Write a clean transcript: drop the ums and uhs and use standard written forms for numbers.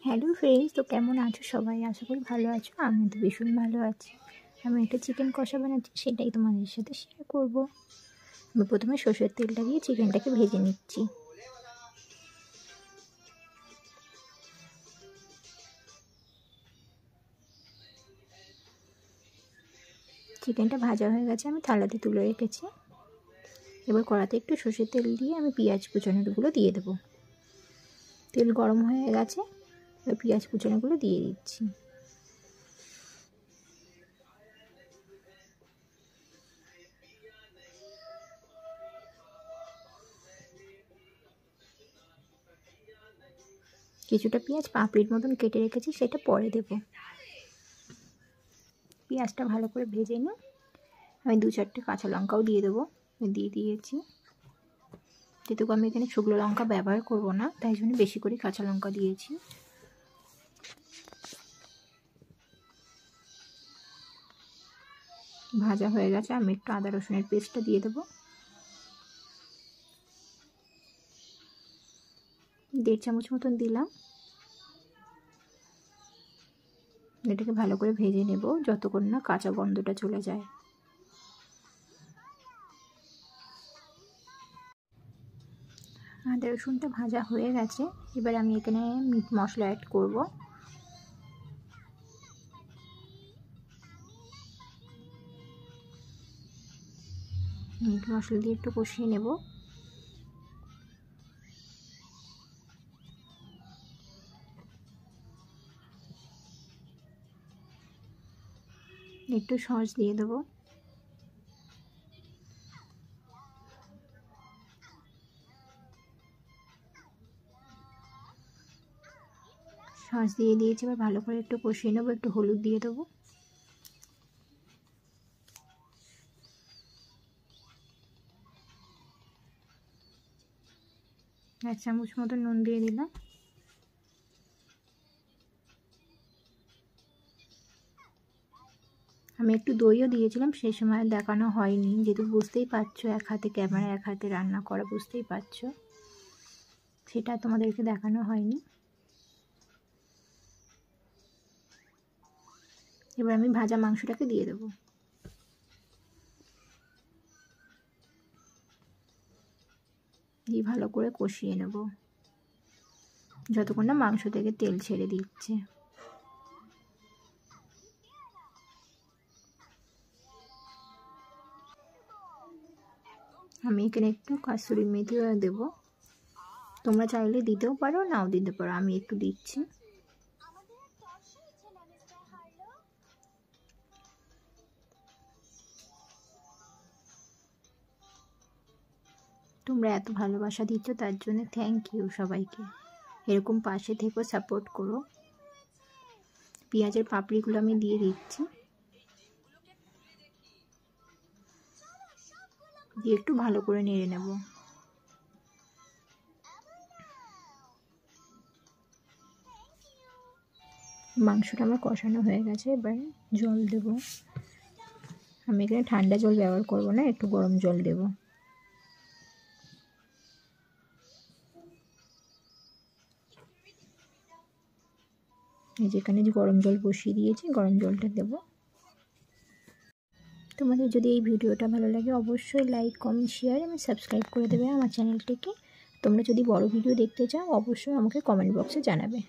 Hello friends, তো কেমন আছো সবাই? আশা করি ভালো আছো। আমি তো ভীষণ ভালো আছি। আমি একটা চিকেন কষা বানাচ্ছি, সেটাই তোমাদের সাথে শেয়ার করব। আমি প্রথমে সরষের তেলটা দিয়ে চিকেনটাকে ভেজে নিচ্ছি। চিকেনটা ভাজা হয়ে গেছে, আমি থালাতে তুলে রেখেছি। এবার কড়াতে একটু সরষের তেল দিয়ে আমি পেঁয়াজ কুচানোগুলো দিয়ে দেবো। তেল গরম হয়ে গেছে, এবার পেঁয়াজ কুচানোগুলো দিয়ে দিচ্ছি। কিছুটা পেঁয়াজ পাপড়ির মতন কেটে রেখেছি, সেটা পরে দেবো। পেঁয়াজটা ভালো করে ভেজে নিই। আমি 2-4টে কাঁচা লঙ্কাও দিয়ে দেবো। দিয়ে দিয়েছি। যেহেতু আমি এখানে শুকনো লঙ্কা ব্যবহার করব না, তাই জন্য বেশি করে কাঁচা লঙ্কা দিয়েছি। ভাজা হয়ে গেছে, আমি একটু আদা রসুনের পেস্টটা দিয়ে দেবো। 1.5 চামচ মতন দিলাম। এটাকে ভালো করে ভেজে নেব যতক্ষণ না কাঁচা গন্ধটা চলে যায়। আদা রসুনটা ভাজা হয়ে গেছে, এবার আমি এখানে মিট মশলা অ্যাড করব। মিট মশলা দিয়ে একটু কষিয়ে নেব। একটু সস দিয়ে দেবো। সস দিয়ে দিয়েছি, এবার ভালো করে একটু কষিয়ে নেবো। একটু হলুদ দিয়ে দেবো। 1 চামচ মতো নুন দিয়ে দিলাম। আমি একটু দইও দিয়েছিলাম, সেই সময় দেখানো হয়নি, যেহেতু বুঝতেই পারছো এক হাতে ক্যামেরা এক হাতে রান্না করা, বুঝতেই পারছো, সেটা তোমাদেরকে দেখানো হয়নি। এবার আমি ভাজা মাংসটাকে দিয়ে দেবো। দিয়ে ভালো করে কষিয়ে নেব যতক্ষণ না মাংস থেকে তেল ছেড়ে দিচ্ছে। আমি এখানে একটু কাসুরি মেথিও দেবো। তোমরা চাইলে দিতেও পারো, নাও দিতে পারো, আমি একটু দিচ্ছি। তোমরা এত ভালোবাসা দিচ্ছ, তার জন্য থ্যাংক ইউ সবাইকে। এরকম পাশে থেকেও সাপোর্ট করো। পেঁয়াজের পাপড়িগুলো আমি দিয়ে দিচ্ছি, দিয়ে একটু ভালো করে নেড়ে নেব। মাংসটা আমার কষানো হয়ে গেছে, এবার জল দেব। আমি এখানে ঠান্ডা জল ব্যবহার করব না, একটু গরম জল দেব। যেখানে গরম জল বসিয়ে দিয়েছি, গরম জলটা দেব। তোমাদের যদি এই ভিডিওটা ভালো লাগে অবশ্যই লাইক, কমেন্ট, শেয়ার এবং সাবস্ক্রাইব করে দেবে আমার চ্যানেলটিকে। তোমরা যদি বড় ভিডিও দেখতে চাও অবশ্যই আমাকে কমেন্ট বক্সে জানাবে।